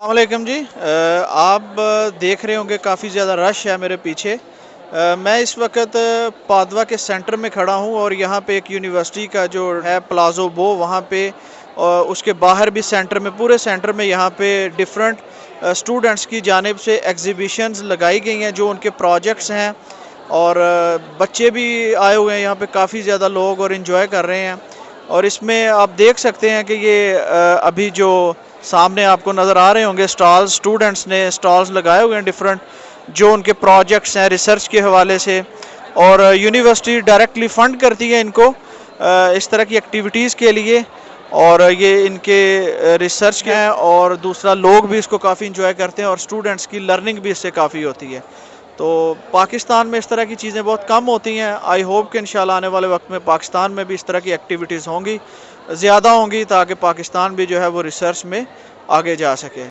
वालेकुम जी। आप देख रहे होंगे काफ़ी ज़्यादा रश है मेरे पीछे। मैं इस वक्त पादवा के सेंटर में खड़ा हूँ और यहाँ पे एक यूनिवर्सिटी का जो है प्लाज़ो वो वहाँ पे उसके बाहर भी सेंटर में पूरे सेंटर में यहाँ पे डिफरेंट स्टूडेंट्स की जानिब से एग्ज़िबिशंस लगाई गई हैं जो उनके प्रोजेक्ट्स हैं। और बच्चे भी आए हुए हैं यहाँ पे, काफ़ी ज़्यादा लोग और इन्जॉय कर रहे हैं। और इसमें आप देख सकते हैं कि ये अभी जो सामने आपको नज़र आ रहे होंगे स्टॉल्स, स्टूडेंट्स ने स्टॉल्स लगाए हुए हैं डिफरेंट, जो उनके प्रोजेक्ट्स हैं रिसर्च के हवाले से। और यूनिवर्सिटी डायरेक्टली फ़ंड करती है इनको इस तरह की एक्टिविटीज़ के लिए। और ये इनके रिसर्च के हैं और दूसरा लोग भी इसको काफ़ी इंजॉय करते हैं और स्टूडेंट्स की लर्निंग भी इससे काफ़ी होती है। तो पाकिस्तान में इस तरह की चीज़ें बहुत कम होती हैं। आई होप कि इंशाल्लाह आने वाले वक्त में पाकिस्तान में भी इस तरह की एक्टिविटीज़ होंगी, ज़्यादा होंगी, ताकि पाकिस्तान भी जो है वो रिसर्च में आगे जा सके।